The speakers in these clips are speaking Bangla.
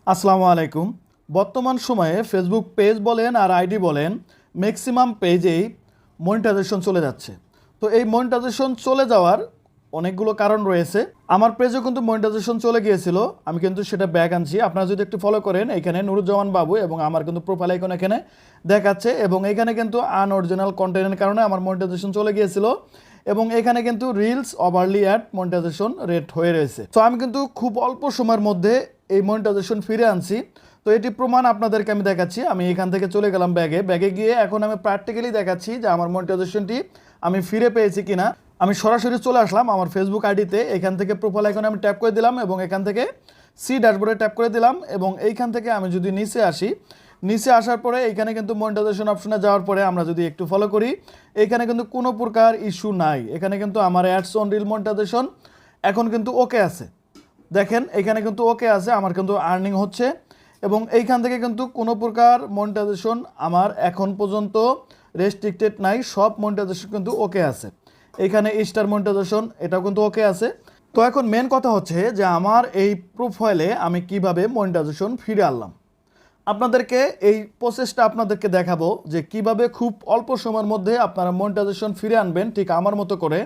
আসসালামু আলাইকুম। বর্তমান সময়ে ফেসবুক পেজ বলেন আর আইডি বলেন, ম্যাক্সিমাম পেজেই মনিটাইজেশন চলে যাচ্ছে। তো এই মনিটাইজেশন চলে যাওয়ার অনেকগুলো কারণ রয়েছে। আমার পেজেও কিন্তু মনিটাইজেশন চলে গিয়েছিল, আমি কিন্তু সেটা ব্যাক আনছি। আপনারা যদি একটু ফলো করেন, এখানে নুরুজ্জামান বাবু এবং আমার কিন্তু প্রোফাইল আইকন এখানে দেখাচ্ছে, এবং এখানে কিন্তু আনঅরিজিনাল কন্টেন্টের কারণে আমার মনিটাইজেশন চলে গিয়েছিল, এবং এখানে কিন্তু reels overly ad monetisation rate হয়ে রয়েছে। তো আমি কিন্তু খুব অল্প সময়ের মধ্যে এই মনিটাইজেশন ফিরে আনছি। তো এটি প্রমাণ আপনাদেরকে আমি দেখাচ্ছি। আমি এখান থেকে চলে গেলাম ব্যাগে গিয়ে এখন আমি প্র্যাকটিক্যালি দেখাচ্ছি যে আমার মনিটাইজেশনটি আমি ফিরে পেয়েছি কিনা। আমি সরাসরি চলে আসলাম আমার ফেসবুক আইডিতে। এখান থেকে প্রোফাইল আইকনে আমি ট্যাপ করে দিলাম এবং এখান থেকে সি ড্যাশবোর্ডে ট্যাপ করে দিলাম, এবং এইখান থেকে আমি যদি নিচে আসি, নিচে আসার পরে এইখানে কিন্তু মনিটাইজেশন অপশনে যাওয়ার পরে আমরা যদি একটু ফলো করি, এখানে কিন্তু কোনো প্রকার ইস্যু নাই। এখানে কিন্তু আমার অ্যাডস অন রিল মনিটাইজেশন এখন কিন্তু ওকে আছে। দেখেন এখানে কিন্তু ওকে আছে, আমার কিন্তু আর্নিং হচ্ছে, এবং এইখান থেকে কিন্তু কোনো প্রকার মনিটাইজেশন আমার এখন পর্যন্ত রেস্ট্রিক্টেড নাই। সব মনিটাইজেশন কিন্তু ওকে আছে। এখানে স্টার মনিটাইজেশন এটাও কিন্তু ওকে আছে। তো এখন মেন কথা হচ্ছে যে আমার এই প্রোফাইলে আমি কিভাবে মনিটাইজেশন ফিরে আনলাম। আপনাদেরকে এই প্রসেসটা আপনাদেরকে দেখাবো যে কিভাবে খুব অল্প সময়ের মধ্যে আপনারা মনিটাইজেশন ফিরে আনবেন ঠিক আমার মতো করে।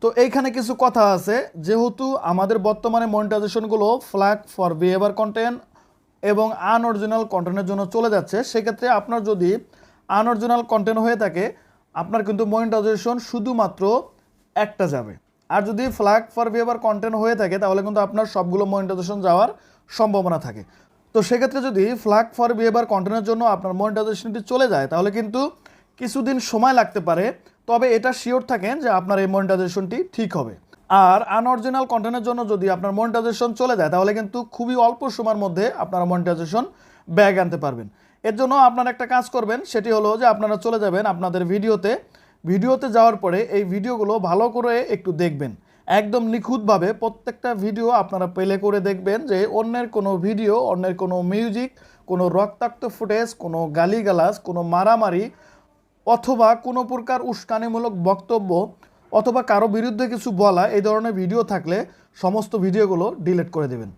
তো এইখানে কিছু কথা আছে, যেহেতু আমাদের বর্তমানে মনিটাইজেশনগুলো ফ্ল্যাগ ফর বিহেভিয়ার কন্টেন্ট এবং আনঅরিজিনাল কন্টেন্টের জন্য চলে যাচ্ছে, সেক্ষেত্রে আপনার যদি আনঅরিজিনাল কন্টেন্ট হয়ে থাকে আপনার কিন্তু মনিটাইজেশন শুধুমাত্র একটা যাবে। আর যদি ফ্ল্যাগ ফর বিহেভিয়ার কন্টেন্ট হয়ে থাকে তাহলে কিন্তু আপনার সবগুলো মনিটাইজেশন যাওয়ার সম্ভাবনা থাকে। তো সেক্ষেত্রে যদি ফ্ল্যাগ ফর বিহেভিয়ার কন্টেন্টের জন্য আপনার মনিটাইজেশনটি চলে যায় তাহলে কিন্তু কিছুদিন সময় লাগতে পারে, তবে এটা শিওর থাকেন যে আপনার এই মনিটাইজেশনটি ঠিক হবে। আর আনঅরিজিনাল কন্টেন্টের জন্য যদি আপনার মনিটাইজেশন চলে যায় তাহলে কিন্তু খুবই অল্প সময়ের মধ্যে আপনারা মনিটাইজেশন ব্যাক আনতে পারবেন। এর জন্য আপনারা একটা কাজ করবেন, সেটি হলো যে আপনারা চলে যাবেন আপনাদের ভিডিওতে যাওয়ার পরে এই ভিডিওগুলো ভালো করে একটু দেখবেন, একদম নিখুঁতভাবে প্রত্যেকটা ভিডিও আপনারা প্লে করে দেখবেন যে অন্যের কোনো ভিডিও, অন্যের কোনো মিউজিক, কোনো রক্তাক্ত ফুটেজ, কোনো গালিগালাজ, কোনো মারামারি অথবা কোনো প্রকার উস্কানিমূলক বক্তব্য অথবা কারো বিরুদ্ধে কিছু বলা এই ধরনের ভিডিও থাকলে সমস্ত ভিডিওগুলো ডিলিট করে দেবেন।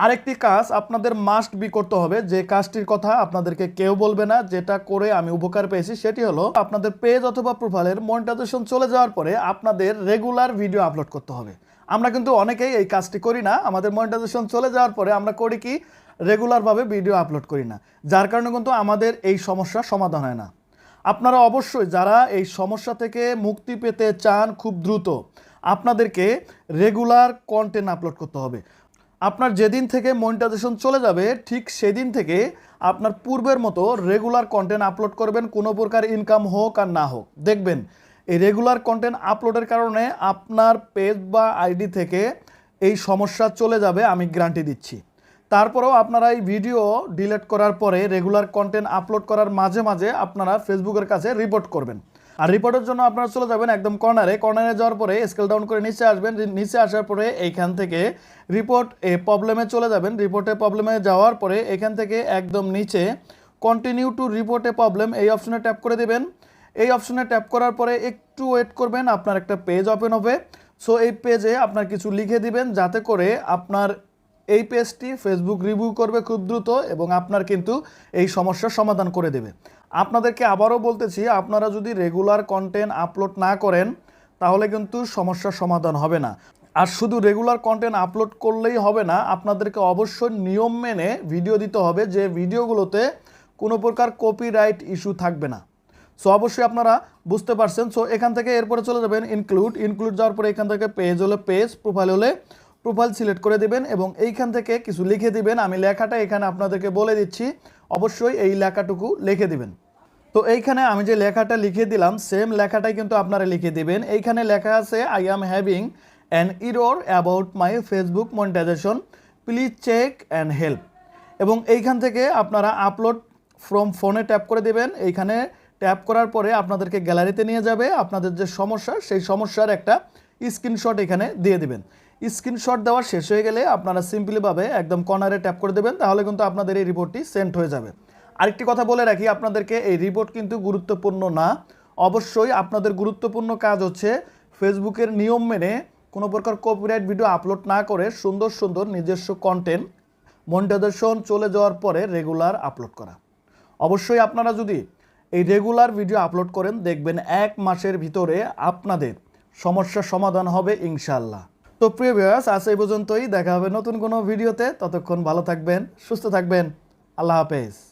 আরেকটি কাজ আপনাদের মাস্ট বি করতে হবে, যে কাজটির কথা আপনাদেরকে কেউ বলবে না, যেটা করে আমি উপকার পেয়েছি, সেটি হলো আপনাদের পেজ অথবা প্রোফাইলের মনিটাইজেশন চলে যাওয়ার পরে আপনাদের রেগুলার ভিডিও আপলোড করতে হবে। আমরা কিন্তু অনেকেই এই কাজটি করি না, আমাদের মনিটাইজেশন চলে যাওয়ার পরে আমরা করি কি, রেগুলারভাবে ভিডিও আপলোড করি না, যার কারণে কিন্তু আমাদের এই সমস্যার সমাধান হয় না। আপনারা অবশ্যই যারা এই সমস্যা থেকে মুক্তি পেতে চান খুব দ্রুত, আপনাদেরকে রেগুলার কন্টেন্ট আপলোড করতে হবে। আপনার যেদিন থেকে মনিটাইজেশন চলে যাবে ঠিক সেদিন থেকে আপনার পূর্বের মতো রেগুলার কন্টেন্ট আপলোড করবেন, কোনো প্রকার ইনকাম হোক আর না হোক। দেখবেন এই রেগুলার কন্টেন্ট আপলোডের কারণে আপনার পেজ বা আইডি থেকে এই সমস্যা চলে যাবে, আমি গ্যারান্টি দিচ্ছি। তারপরেও আপনারা এই ভিডিও ডিলিট করার পরে রেগুলার কন্টেন্ট আপলোড করার মাঝে মাঝে আপনারা ফেসবুকের কাছে রিপোর্ট করবেন। আর রিপোর্টের জন্য আপনারা চলে যাবেন একদম কর্নারে যাওয়ার পরে স্কেল ডাউন করে নিচে আসবেন। নিচে আসার পরে এইখান থেকে রিপোর্ট এ প্রবলেমে চলে যাবেন। রিপোর্টে প্রবলেমে যাওয়ার পরে এখান থেকে একদম নিচে continue to report A problem এই অপশনে ট্যাপ করে দেবেন। এই অপশনে ট্যাপ করার পরে একটু ওয়েট করবেন, আপনার একটা পেজ ওপেন হবে। সো এই পেজে আপনার কিছু লিখে দিবেন যাতে করে আপনার এই পেজটি ফেসবুক রিভিউ করবে খুব দ্রুত এবং আপনার কিন্তু এই সমস্যার সমাধান করে দেবে। আপনাদেরকে আবারও বলতেছি, আপনারা যদি রেগুলার কন্টেন্ট আপলোড না করেন তাহলে কিন্তু সমস্যার সমাধান হবে না। আর শুধু রেগুলার কন্টেন্ট আপলোড করলেই হবে না, আপনাদেরকে অবশ্যই নিয়ম মেনে ভিডিও দিতে হবে, যে ভিডিওগুলোতে কোনো প্রকার কপিরাইট ইস্যু থাকবে না। সো অবশ্যই আপনারা বুঝতে পারছেন। সো এখান থেকে এরপরে চলে যাবেন ইনক্লুড যাওয়ার পরে এখান থেকে পেজ হলে পেজ, প্রোফাইল হলে প্রোফাইল সিলেক্ট করে দেবেন এবং এইখান থেকে কিছু লিখে দিবেন। আমি লেখাটা এখানে আপনাদেরকে বলে দিচ্ছি, অবশ্যই এই লেখাটুকু লিখে দিবেন। তো এইখানে আমি যে লেখাটা লিখে দিলাম সেম লেখাটাই কিন্তু আপনারা লিখে দিবেন। এইখানে লেখা আছে I am having an error about my Facebook monetisation, please check and help. এবং এইখান থেকে আপনারা আপলোড ফ্রম ফোনে ট্যাপ করে দেবেন। এইখানে ট্যাপ করার পরে আপনাদেরকে গ্যালারিতে নিয়ে যাবে, আপনাদের যে সমস্যা সেই সমস্যার একটা স্ক্রিনশট এখানে দিয়ে দেবেন। স্ক্রিনশট দেওয়া শেষ হয়ে গেলে আপনারা সিম্পলিভাবে একদম কর্নারে ট্যাপ করে দেবেন, তাহলে কিন্তু আপনাদের এই রিপোর্টটি সেন্ড হয়ে যাবে। আরেকটি কথা বলে রাখি আপনাদেরকে, এই রিপোর্ট কিন্তু গুরুত্বপূর্ণ না। অবশ্যই আপনাদের গুরুত্বপূর্ণ কাজ হচ্ছে ফেসবুকের নিয়ম মেনে কোনো প্রকার কপিরাইট ভিডিও আপলোড না করে সুন্দর সুন্দর নিজস্ব কন্টেন্ট মনিটাইজেশন চলে যাওয়ার পরে রেগুলার আপলোড করা। অবশ্যই আপনারা যদি এই রেগুলার ভিডিও আপলোড করেন দেখবেন 1 মাসের ভিতরে আপনাদের সমস্যার সমাধান হবে ইনশাআল্লাহ। তো প্রিয় ভিউয়ার্স, আজ এই পর্যন্তই। দেখা হবে নতুন কোনো ভিডিওতে। ততক্ষণ ভালো থাকবেন, সুস্থ থাকবেন। আল্লাহ হাফেজ।